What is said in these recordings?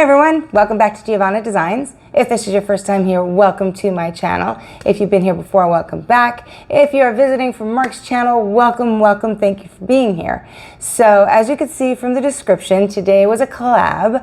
everyone, welcome back to Giovanna Designs. If this is your first time here, welcome to my channel. If you've been here before, welcome back. If you are visiting from Mark's channel, welcome, welcome, thank you for being here. So as you can see from the description, today was a collab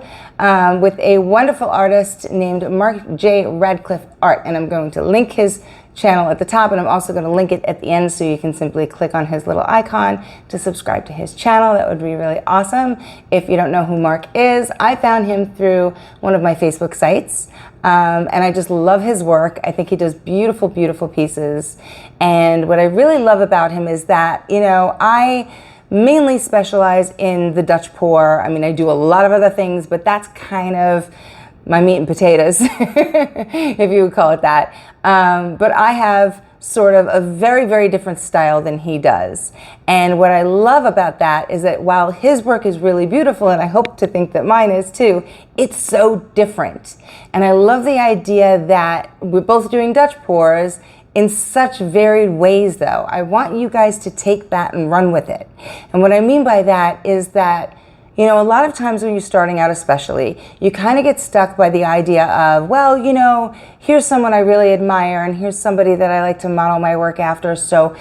with a wonderful artist named Mark J. Ratcliffe Art, and I'm going to link his channel at the top, and I'm also going to link it at the end so you can simply click on his little icon to subscribe to his channel. That would be really awesome. If you don't know who Mark is, I found him through one of my Facebook sites, and I just love his work. I think he does beautiful, beautiful pieces, and what I really love about him is that, you know, I mainly specialize in the Dutch pour. I mean, I do a lot of other things, but that's kind of my meat and potatoes, if you would call it that. But I have sort of a very, very different style than he does. And what I love about that is that while his work is really beautiful, and I hope to think that mine is too, it's so different. And I love the idea that we're both doing Dutch pours in such varied ways though. I want you guys to take that and run with it. And what I mean by that is that, you know, a lot of times when you're starting out especially, you kind of get stuck by the idea of, well, you know, here's someone I really admire and here's somebody that I like to model my work after, so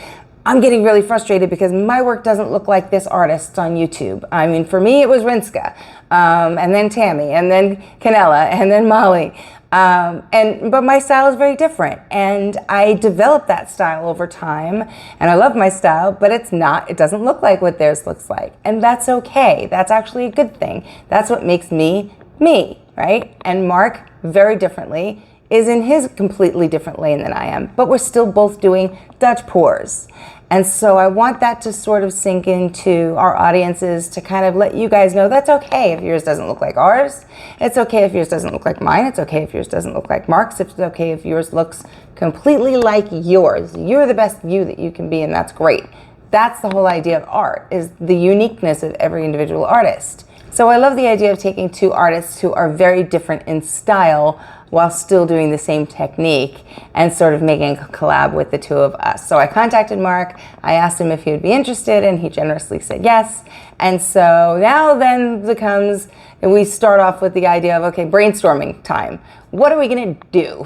I'm getting really frustrated because my work doesn't look like this artist's on YouTube. I mean, for me, it was Rinska, and then Tammy, and then Canella, and then Molly. But my style is very different, and I developed that style over time, and I love my style, but it doesn't look like what theirs looks like, and that's okay. That's actually a good thing. That's what makes me, me, right? And Mark, very differently, is in his completely different lane than I am, but we're still both doing Dutch pours. And so I want that to sort of sink into our audiences to kind of let you guys know that's okay if yours doesn't look like ours. It's okay if yours doesn't look like mine. It's okay if yours doesn't look like Mark's. It's okay if yours looks completely like yours. You're the best you that you can be, and that's great. That's the whole idea of art, is the uniqueness of every individual artist. So I love the idea of taking two artists who are very different in style while still doing the same technique and sort of making a collab with the two of us. So I contacted Mark, I asked him if he would be interested, and he generously said yes. And so now then becomes, we start off with the idea of, okay, brainstorming time. What are we gonna do?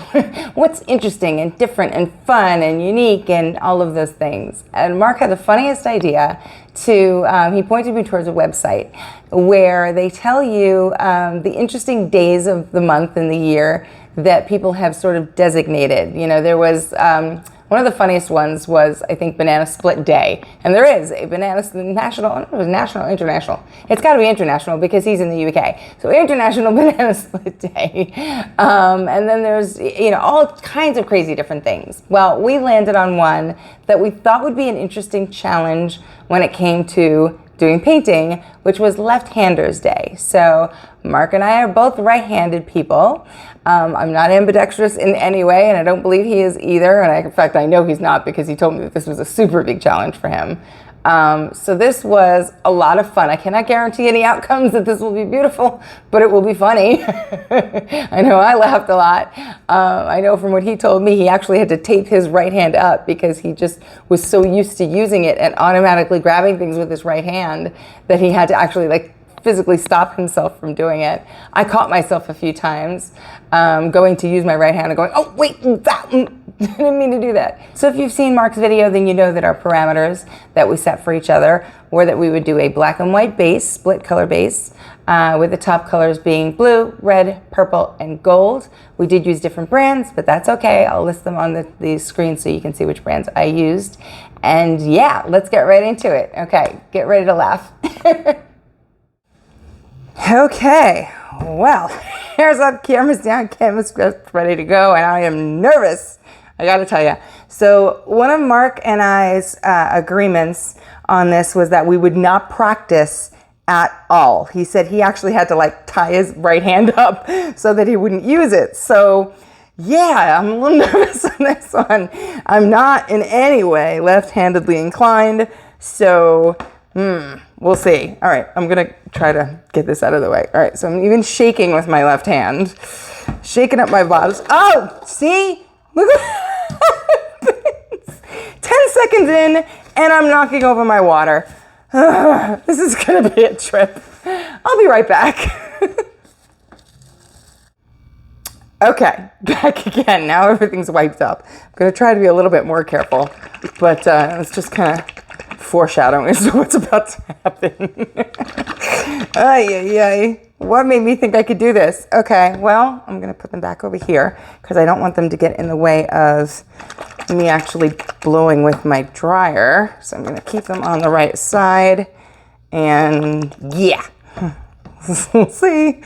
What's interesting and different and fun and unique and all of those things? And Mark had the funniest idea he pointed me towards a website where they tell you the interesting days of the month and the year that people have sort of designated. You know, there was, one of the funniest ones was, I think, Banana Split Day. And there is a national, I don't know if it was national or international. It's got to be international because he's in the UK. So International Banana Split Day. And then there's, you know, all kinds of crazy different things. Well, we landed on one that we thought would be an interesting challenge when it came to doing painting, which was Left-Handers Day. So Mark and I are both right-handed people. I'm not ambidextrous in any way, and I don't believe he is either. And in fact, I know he's not because he told me that this was a super big challenge for him. So this was a lot of fun. I cannot guarantee any outcomes that this will be beautiful, but it will be funny. I know I laughed a lot. I know from what he told me, he actually had to tape his right hand up because he just was so used to using it and automatically grabbing things with his right hand that he had to actually like physically stop himself from doing it. I caught myself a few times going to use my right hand and going, oh, wait, I didn't mean to do that. So if you've seen Mark's video, then you know that our parameters that we set for each other were that we would do a black and white base, split color base, with the top colors being blue, red, purple, and gold. We did use different brands, but that's okay. I'll list them on the screen so you can see which brands I used. And yeah, let's get right into it. Okay, get ready to laugh. Okay, well, here's up, cameras down, canvas ready to go, and I am nervous, I gotta tell you. So one of Mark and I's agreements on this was that we would not practice at all. He said he actually had to like tie his right hand up so that he wouldn't use it. So yeah, I'm a little nervous on this one. I'm not in any way left-handedly inclined, so we'll see. All right, I'm gonna try to get this out of the way. All right, so I'm even shaking with my left hand, shaking up my bottoms. Oh, see? Look what 10 seconds in, and I'm knocking over my water. This is gonna be a trip. I'll be right back. Okay, back again. Now everything's wiped up. I'm going to try to be a little bit more careful, but it's just kind of foreshadowing as to what's about to happen. Ay, ay, ay. What made me think I could do this? Okay, well, I'm going to put them back over here because I don't want them to get in the way of me actually blowing with my dryer. So I'm going to keep them on the right side. And yeah, we'll see.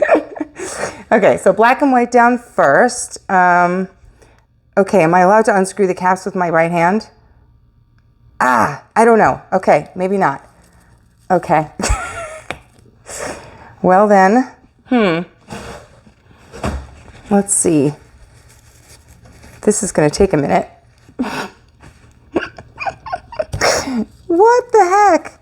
Okay, so black and white down first. Okay, am I allowed to unscrew the caps with my right hand? I don't know. Okay, maybe not. Okay. Well then, let's see. This is going to take a minute. What the heck?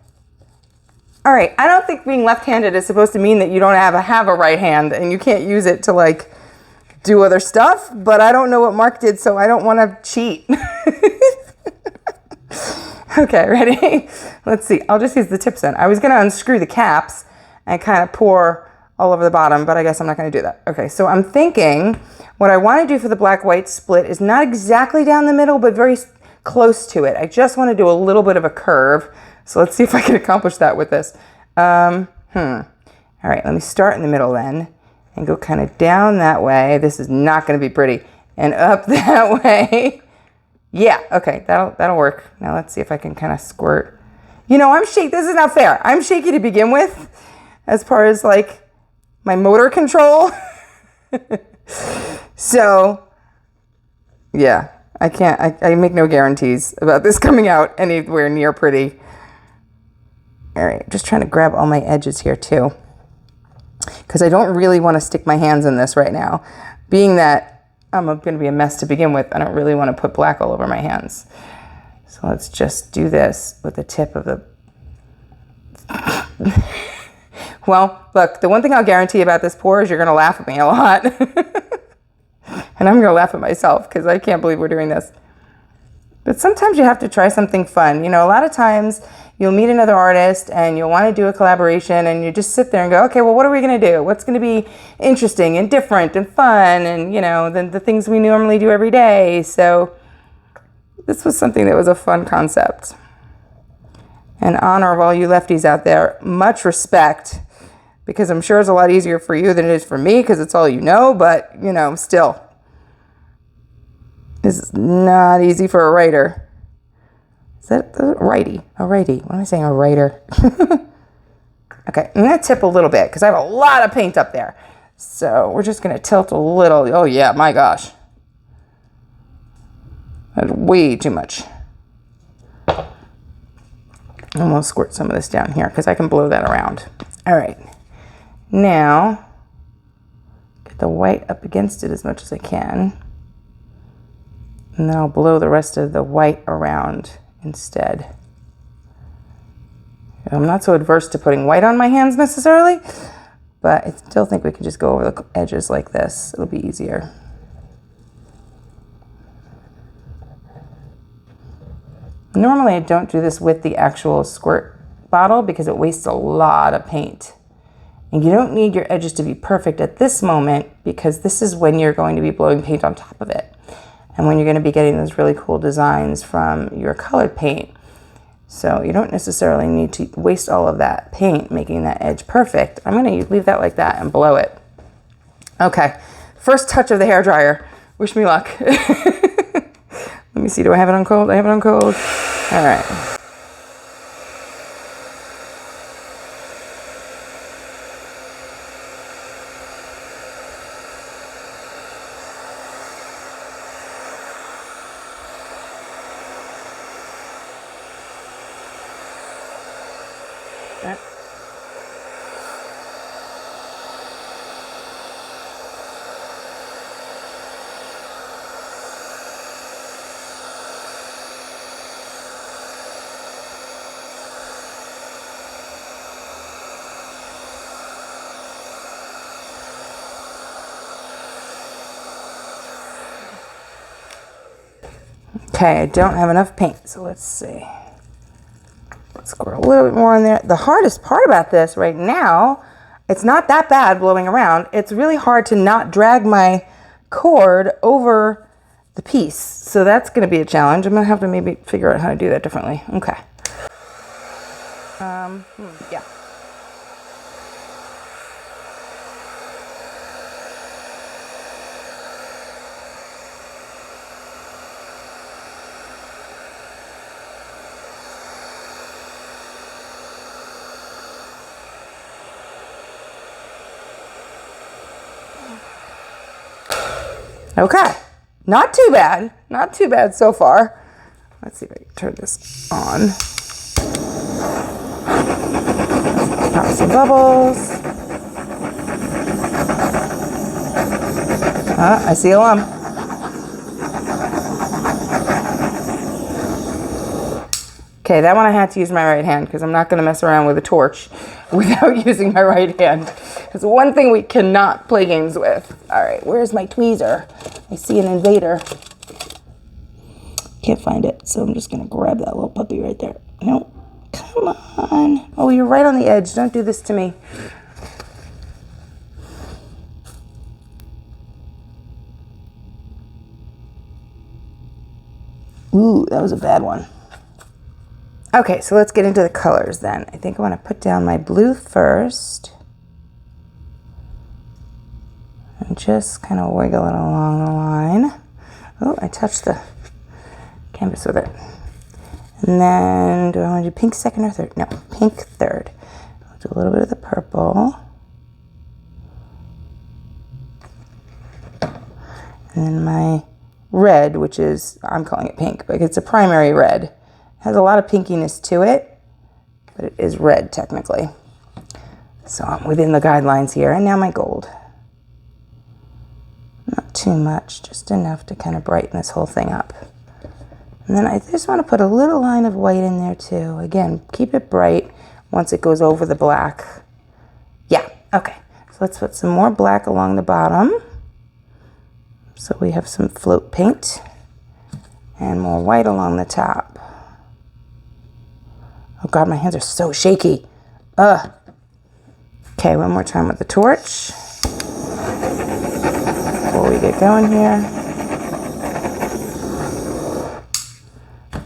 All right, I don't think being left-handed is supposed to mean that you don't have a right hand and you can't use it to like do other stuff, but I don't know what Mark did, so I don't want to cheat. Okay, ready? Let's see. I'll just use the tips then. I was going to unscrew the caps and kind of pour all over the bottom, but I guess I'm not going to do that. Okay, so I'm thinking what I want to do for the black-white split is not exactly down the middle, but very close to it. I just want to do a little bit of a curve. So let's see if I can accomplish that with this. All right, let me start in the middle then and go kind of down that way. This is not going to be pretty. And up that way. Yeah, okay, that'll work. Now let's see if I can kind of squirt. You know, I'm shaky. This is not fair. I'm shaky to begin with as far as like my motor control. So, yeah, I can't, I make no guarantees about this coming out anywhere near pretty. All right, just trying to grab all my edges here too, because I don't really want to stick my hands in this right now. Being that I'm going to be a mess to begin with, I don't really want to put black all over my hands. So let's just do this with the tip of the... Well, look, the one thing I'll guarantee about this pour is you're going to laugh at me a lot. And I'm going to laugh at myself because I can't believe we're doing this. But sometimes you have to try something fun. You know, a lot of times you'll meet another artist and you'll want to do a collaboration and you just sit there and go, okay, well, what are we going to do? What's going to be interesting and different and fun and, you know, the things we normally do every day. So this was something that was a fun concept. And honor of all you lefties out there, much respect, because I'm sure it's a lot easier for you than it is for me because it's all you know, but, you know, still. This is not easy for a writer. Is that a righty? A righty. What am I saying? A writer. Okay, I'm going to tip a little bit because I have a lot of paint up there. So we're just going to tilt a little. Oh, yeah, my gosh. That's way too much. I'm going to squirt some of this down here because I can blow that around. All right. Now, get the white up against it as much as I can. And then I'll blow the rest of the white around instead. I'm not so adverse to putting white on my hands necessarily, but I still think we can just go over the edges like this. It'll be easier. Normally I don't do this with the actual squirt bottle because it wastes a lot of paint. And you don't need your edges to be perfect at this moment because this is when you're going to be blowing paint on top of it. And when you're going to be getting those really cool designs from your colored paint. So you don't necessarily need to waste all of that paint making that edge perfect. I'm going to leave that like that and blow it. Okay, first touch of the hairdryer. Wish me luck. Let me see, do I have it on cold? I have it on cold. All right. Okay, I don't have enough paint, so let's see. Let's squirt a little bit more in there. The hardest part about this right now, it's not that bad blowing around. It's really hard to not drag my cord over the piece. So that's going to be a challenge. I'm going to have to maybe figure out how to do that differently. Okay. Yeah. Okay, not too bad. Not too bad so far. Let's see if I can turn this on. Pop some bubbles. I see a lump. Okay, that one I had to use my right hand because I'm not going to mess around with a torch without using my right hand. It's one thing we cannot play games with. All right, where's my tweezer? I see an invader. Can't find it, so I'm just going to grab that little puppy right there. Nope. Come on. Oh, you're right on the edge. Don't do this to me. Ooh, that was a bad one. Okay, so let's get into the colors then. I think I want to put down my blue first. And just kind of wiggle it along the line. Oh, I touched the canvas with it. And then, do I want to do pink second or third? No, pink third. I'll do a little bit of the purple. And then my red, which is, I'm calling it pink, but it's a primary red. It has a lot of pinkiness to it, but it is red technically. So I'm within the guidelines here. And now my gold. Not too much, just enough to kind of brighten this whole thing up. And then I just want to put a little line of white in there too. Again, keep it bright once it goes over the black. Yeah, okay. So let's put some more black along the bottom. So we have some float paint and more white along the top. Oh God, my hands are so shaky. Ugh. Okay, one more time with the torch. Before we get going here.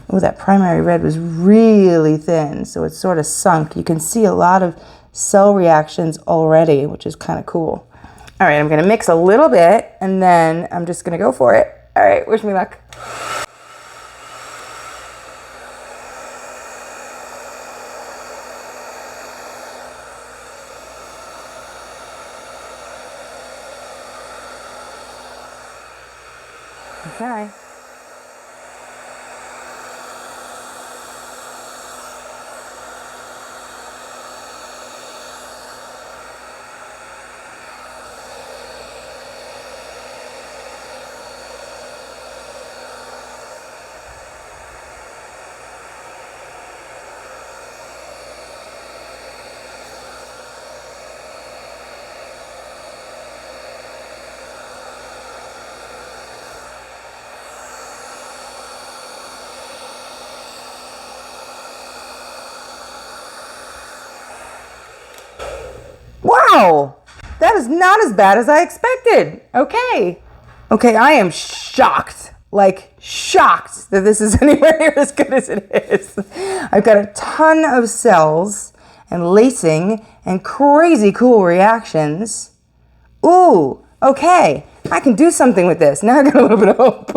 Oh, that primary red was really thin, so it's sort of sunk. You can see a lot of cell reactions already, which is kind of cool. All right, I'm gonna mix a little bit, and then I'm just gonna go for it. All right, wish me luck. Okay. Wow, that is not as bad as I expected. Okay. Okay, I am shocked, like shocked that this is anywhere near as good as it is. I've got a ton of cells and lacing and crazy cool reactions. Ooh, okay, I can do something with this. Now I got a little bit of hope.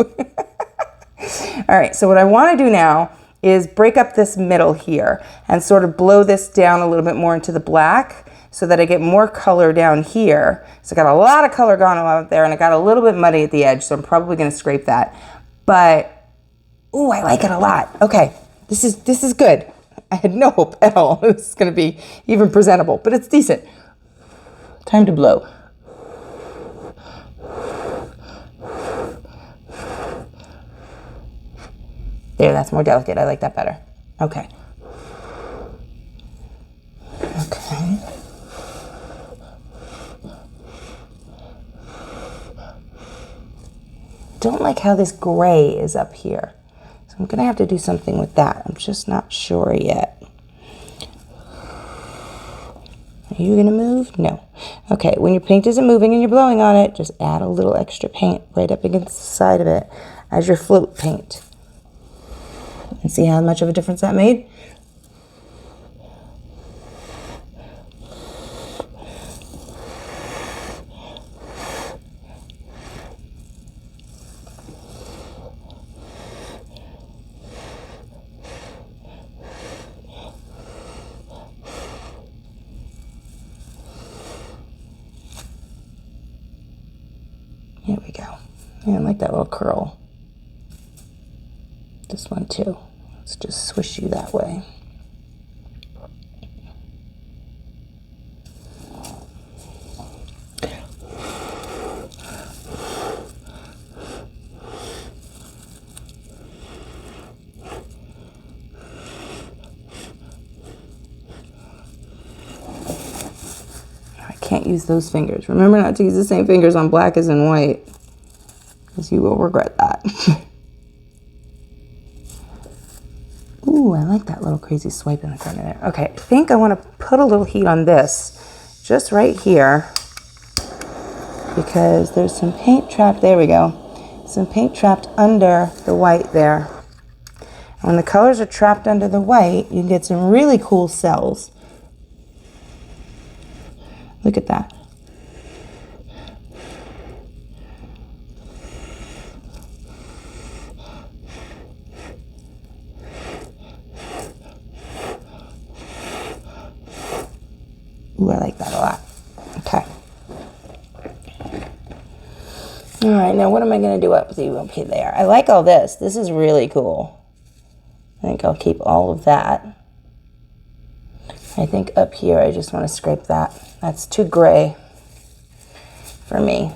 All right, so what I want to do now is break up this middle here and sort of blow this down a little bit more into the black, so that I get more color down here. So I got a lot of color going on out there, and I got a little bit muddy at the edge, so I'm probably gonna scrape that. But, ooh, I like it a lot. Okay, this is good. I had no hope at all this is gonna be even presentable, but it's decent. Time to blow. There, that's more delicate. I like that better. Okay. Okay. Don't like how this gray is up here. So I'm gonna have to do something with that. I'm just not sure yet. Are you gonna move? No. Okay, when your paint isn't moving and you're blowing on it, just add a little extra paint right up against the side of it as your float paint. And see how much of a difference that made? Here we go. And I like that little curl. This one too. Let's just swish you that way. Can't use those fingers. Remember not to use the same fingers on black as in white, because you will regret that. Ooh, I like that little crazy swipe in the front of there. Okay, I think I want to put a little heat on this, just right here, because there's some paint trapped, there we go, some paint trapped under the white there. And when the colors are trapped under the white, you can get some really cool cells. Look at that. Ooh, I like that a lot. Okay. All right, now what am I going to do up with you? Okay, there. I like all this. This is really cool. I think I'll keep all of that. I think up here I just want to scrape that. That's too gray for me.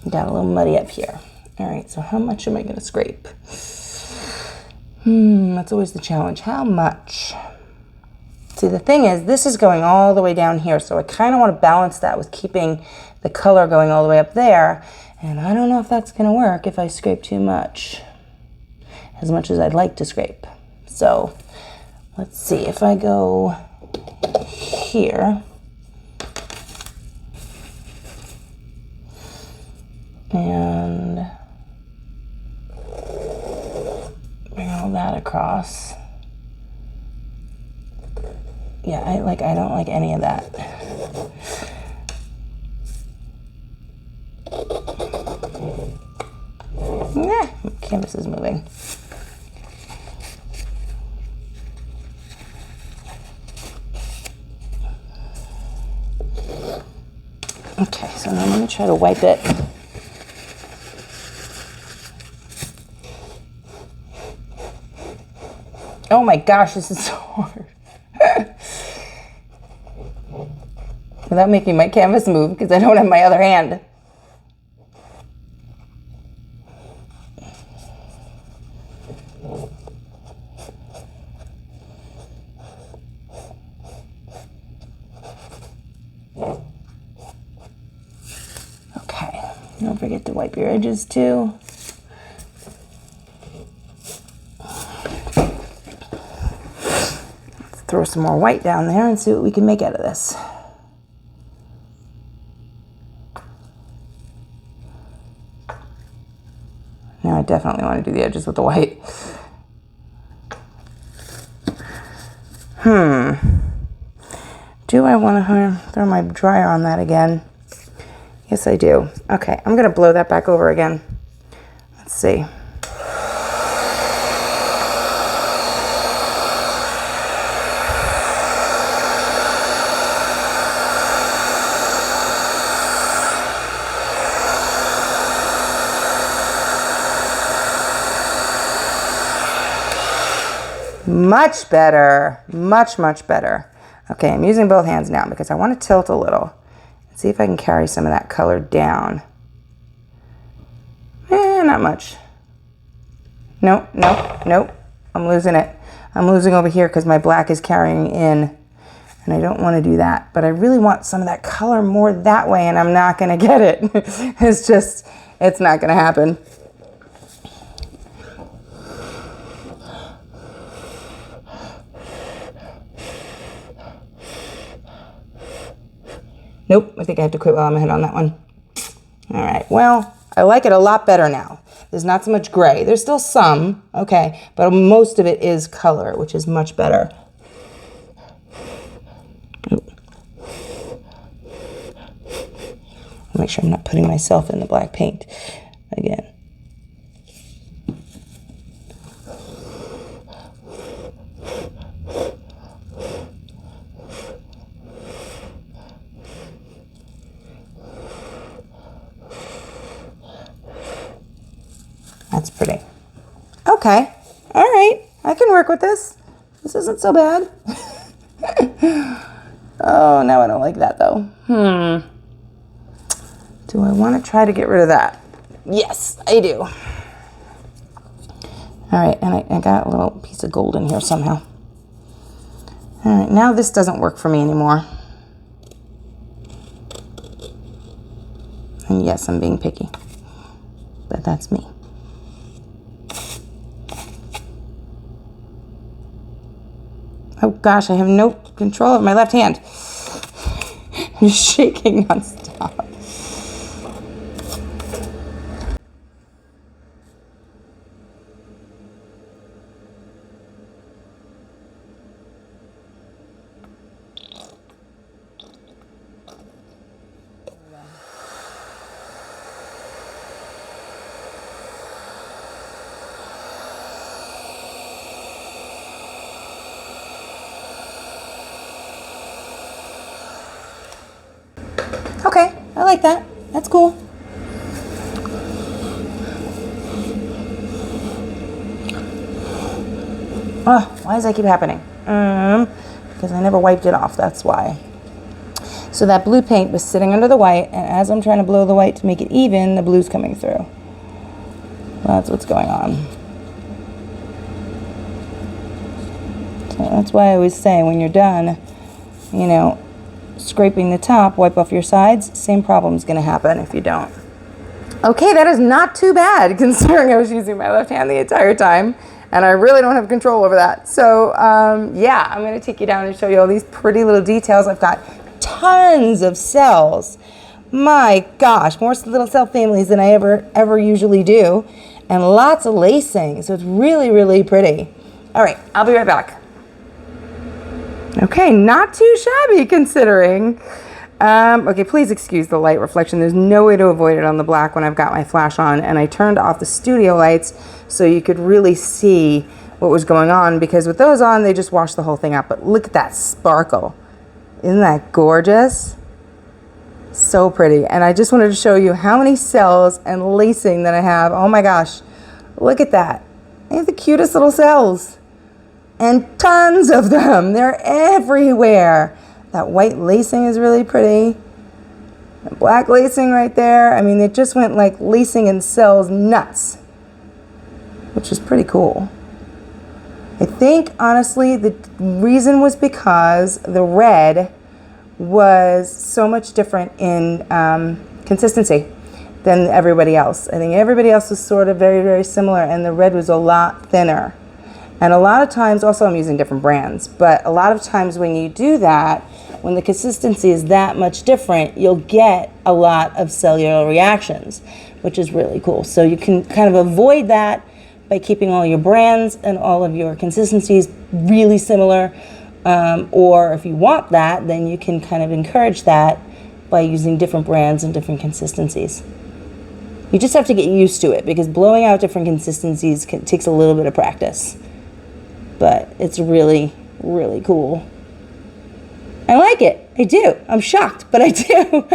Got a little muddy up here. All right, so how much am I going to scrape? That's always the challenge. How much? See, the thing is, this is going all the way down here, so I kind of want to balance that with keeping the color going all the way up there. And I don't know if that's going to work if I scrape too much, as much as I'd like to scrape. So let's see, if I go here and bring all that across. Yeah, I don't like any of that. Nah, canvas is moving. Okay, so now I'm going to try to wipe it. Oh my gosh, this is so hard. Without making my canvas move, because I don't have my other hand. Okay, don't forget to wipe your edges too. Let's throw some more white down there and see what we can make out of this. Now I definitely want to do the edges with the white. Do I want to throw my dryer on that again? Yes, I do. Okay, I'm going to blow that back over again. Let's see. Much better, much, much better. Okay, I'm using both hands now because I want to tilt a little. See if I can carry some of that color down. Not much. Nope, nope, nope. I'm losing it. I'm losing over here because my black is carrying in. And I don't want to do that. But I really want some of that color more that way, and I'm not going to get it. It's not going to happen. Nope, I think I have to quit while I'm ahead on that one. All right, well, I like it a lot better now. There's not so much gray. There's still some, okay, but most of it is color, which is much better. Make sure I'm not putting myself in the black paint again. That's pretty. Okay. All right. I can work with this. This isn't so bad. Oh, now I don't like that though. Do I want to try to get rid of that? Yes, I do. All right, and I got a little piece of gold in here somehow. All right, now this doesn't work for me anymore. And yes, I'm being picky, but that's me. Oh gosh, I have no control of my left hand. I'm shaking nonstop. Okay, I like that. That's cool. Oh, why does that keep happening? Because I never wiped it off, that's why. So that blue paint was sitting under the white, and as I'm trying to blow the white to make it even, the blue's coming through. That's what's going on. So that's why I always say when you're done, you know, scraping the top, wipe off your sides, same problem's gonna happen if you don't. Okay, that is not too bad considering I was using my left hand the entire time and I really don't have control over that. So yeah, I'm gonna take you down and show you all these pretty little details. I've got tons of cells. My gosh, more little cell families than I ever usually do, and lots of lacing, so it's really, really pretty. All right, I'll be right back. Okay, not too shabby considering. Okay, please excuse the light reflection. There's no way to avoid it on the black when I've got my flash on, and I turned off the studio lights so you could really see what was going on, because with those on, they just wash the whole thing out. But look at that sparkle. Isn't that gorgeous? So pretty. And I just wanted to show you how many cells and lacing that I have. Oh my gosh, look at that. They have the cutest little cells. And tons of them. They're everywhere. That white lacing is really pretty. The black lacing right there. I mean, it just went like lacing and cells nuts, which is pretty cool. I think, honestly, the reason was because the red was so much different in consistency than everybody else. I think everybody else was sort of very, very similar, and the red was a lot thinner. And a lot of times, also I'm using different brands, but a lot of times when you do that, when the consistency is that much different, you'll get a lot of cellular reactions, which is really cool. So you can kind of avoid that by keeping all your brands and all of your consistencies really similar. Or if you want that, then you can kind of encourage that by using different brands and different consistencies. You just have to get used to it, because blowing out different consistencies takes a little bit of practice. But it's really, really cool. I like it. I do. I'm shocked, but I do.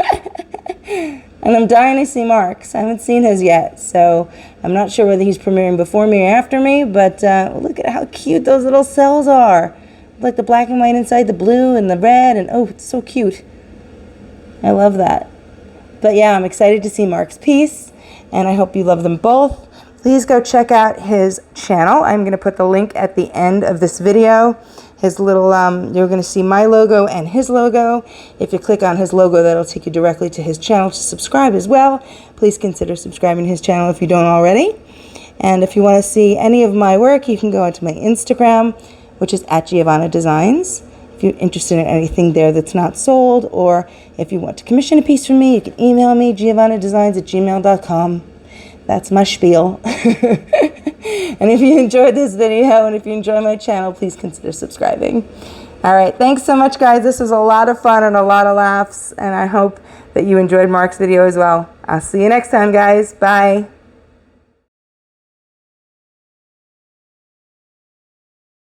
And I'm dying to see Mark's. I haven't seen his yet, so I'm not sure whether he's premiering before me or after me, but look at how cute those little cells are. Like the black and white inside the blue and the red, and oh, it's so cute. I love that. But yeah, I'm excited to see Mark's piece, and I hope you love them both. Please go check out his channel. I'm going to put the link at the end of this video. His little, you're going to see my logo and his logo. If you click on his logo, that'll take you directly to his channel to subscribe as well. Please consider subscribing to his channel if you don't already. And if you want to see any of my work, you can go onto my Instagram, which is @Giovanna Designs. If if you're interested in anything there that's not sold, or if you want to commission a piece from me, you can email me, giovannadesigns@gmail.com. That's my spiel. And if you enjoyed this video and if you enjoy my channel, please consider subscribing. All right, thanks so much, guys. This was a lot of fun and a lot of laughs, and I hope that you enjoyed Mark's video as well. I'll see you next time, guys. Bye.